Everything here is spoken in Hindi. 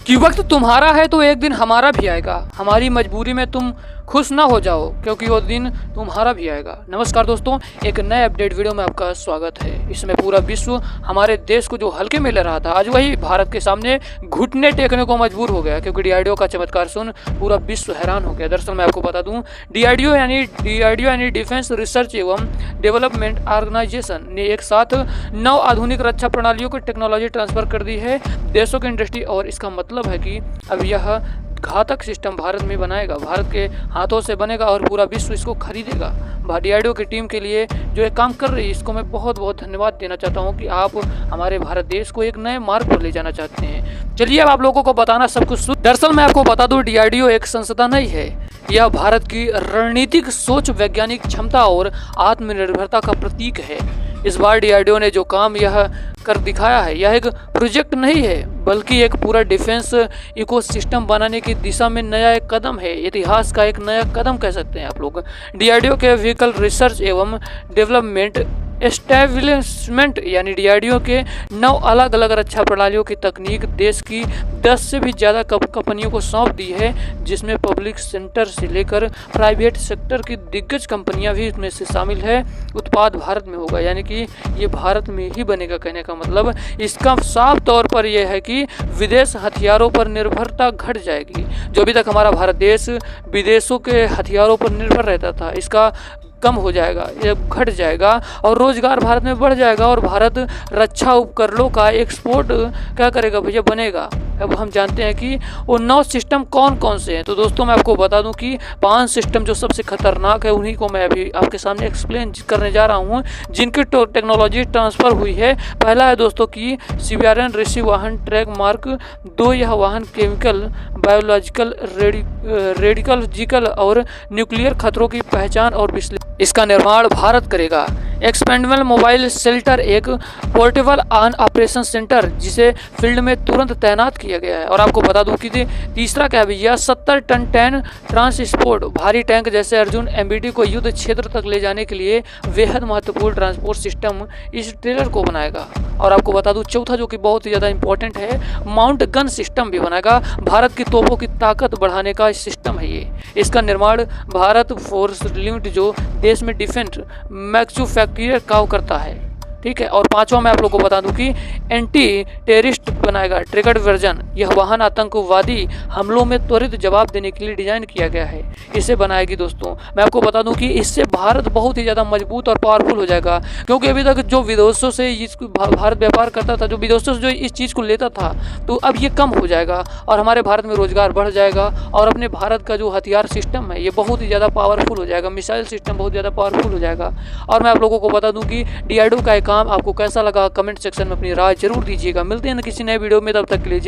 कि वक्त तुम्हारा है तो एक दिन हमारा भी आएगा। हमारी मजबूरी में तुम खुश ना हो जाओ, क्योंकि वो दिन तुम्हारा भी आएगा। नमस्कार दोस्तों, एक नए अपडेट वीडियो में आपका स्वागत है। इसमें पूरा विश्व हमारे देश को जो हल्के में ले रहा था, आज वही भारत के सामने घुटने टेकने को मजबूर हो गया, क्योंकि डीआरडीओ का चमत्कार सुन पूरा विश्व हैरान हो गया। दरअसल मैं आपको बता दूं, डीआरडीओ यानी डिफेंस रिसर्च एवं डेवलपमेंट ऑर्गेनाइजेशन ने एक साथ 9 आधुनिक रक्षा प्रणालियों को टेक्नोलॉजी ट्रांसफर कर दी है देशों की इंडस्ट्री। और इसका मतलब है कि अब यह घातक सिस्टम भारत में बनाएगा, भारत के हाथों से बनेगा और पूरा विश्व इसको खरीदेगा। डीआरडीओ की टीम के लिए जो ये काम कर रही है, इसको मैं बहुत बहुत धन्यवाद देना चाहता हूँ कि आप हमारे भारत देश को एक नए मार्ग पर ले जाना चाहते हैं। चलिए अब आप लोगों को बताना सब कुछ। दरअसल मैं आपको बता दूं, डीआरडीओ एक संस्था नहीं है, यह भारत की रणनीतिक सोच, वैज्ञानिक क्षमता और आत्मनिर्भरता का प्रतीक है। इस बार डीआरडीओ ने जो काम यह कर दिखाया है, यह एक प्रोजेक्ट नहीं है, बल्कि एक पूरा डिफेंस इकोसिस्टम बनाने की दिशा में नया एक कदम है। इतिहास का एक नया कदम कह सकते हैं आप लोग। डीआरडीओ के व्हीकल रिसर्च एवं डेवलपमेंट एस्टेब्लिशमेंट यानी डीआरडीओ के 9 अलग अलग रक्षा प्रणालियों की तकनीक देश की 10 से भी ज़्यादा कंपनियों को सौंप दी है, जिसमें पब्लिक सेक्टर से लेकर प्राइवेट सेक्टर की दिग्गज कंपनियां भी इसमें से शामिल है। उत्पाद भारत में होगा, यानी कि ये भारत में ही बनेगा। कहने का मतलब इसका साफ तौर पर यह है कि विदेश हथियारों पर निर्भरता घट जाएगी। जो अभी तक हमारा भारत देश विदेशों के हथियारों पर निर्भर रहता था, इसका कम हो जाएगा, ये घट जाएगा और रोजगार भारत में बढ़ जाएगा और भारत रक्षा उपकरणों का एक्सपोर्ट क्या करेगा भैया, बनेगा। अब हम जानते हैं कि वो 9 सिस्टम कौन कौन से हैं। तो दोस्तों मैं आपको बता दूं कि 5 सिस्टम जो सबसे खतरनाक है, उन्हीं को मैं अभी आपके सामने एक्सप्लेन करने जा रहा हूं, जिनकी टेक्नोलॉजी ट्रांसफ़र हुई है। पहला है दोस्तों कि सीबीआरएन ऋषि वाहन ट्रैक मार्क 2। यह वाहन केमिकल, बायोलॉजिकल, रेडिकलॉजिकल और न्यूक्लियर खतरों की पहचान और विश्लेषण, इसका निर्माण भारत करेगा। एक्सपेंडेबल मोबाइल शेल्टर, एक पोर्टेबल ऑन ऑपरेशन सेंटर जिसे फील्ड में तुरंत तैनात किया गया है। और आपको बता दूं कि तीसरा क्या है भैया, 70 टन टैंक ट्रांसपोर्ट, भारी टैंक जैसे अर्जुन एमबीटी को युद्ध क्षेत्र तक ले जाने के लिए बेहद महत्वपूर्ण ट्रांसपोर्ट सिस्टम इस ट्रेलर को बनाएगा। और आपको बता दूं चौथा, जो कि बहुत ही ज़्यादा इंपॉर्टेंट है, माउंट गन सिस्टम भी बनाएगा। भारत की तोपों की ताकत बढ़ाने का सिस्टम है ये। इसका निर्माण भारत फोर्स लिमिटेड जो देश में डिफेंस मैन्युफैक्चरिंग का करता है, ठीक है। और पांचवा मैं आप लोगों को बता दूं कि एंटी टेररिस्ट बनाएगा ट्रिगर्ड वर्जन। यह वाहन आतंकवादी हमलों में त्वरित जवाब देने के लिए डिजाइन किया गया है, इसे बनाएगी। दोस्तों मैं आपको बता दूं कि इससे भारत बहुत ही ज़्यादा मजबूत और पावरफुल हो जाएगा, क्योंकि अभी तक जो विदेशों से भारत व्यापार करता था, जो विदेशों से जो इस चीज़ को लेता था, तो अब ये कम हो जाएगा और हमारे भारत में रोजगार बढ़ जाएगा और अपने भारत का जो हथियार सिस्टम है, ये बहुत ही ज़्यादा पावरफुल हो जाएगा। मिसाइल सिस्टम बहुत ज़्यादा पावरफुल हो जाएगा। और मैं आप लोगों को बता दूं कि डीआरडीओ का काम आपको कैसा लगा, कमेंट सेक्शन में अपनी राय जरूर दीजिएगा। मिलते हैं किसी नए वीडियो में, तब तक के लिए।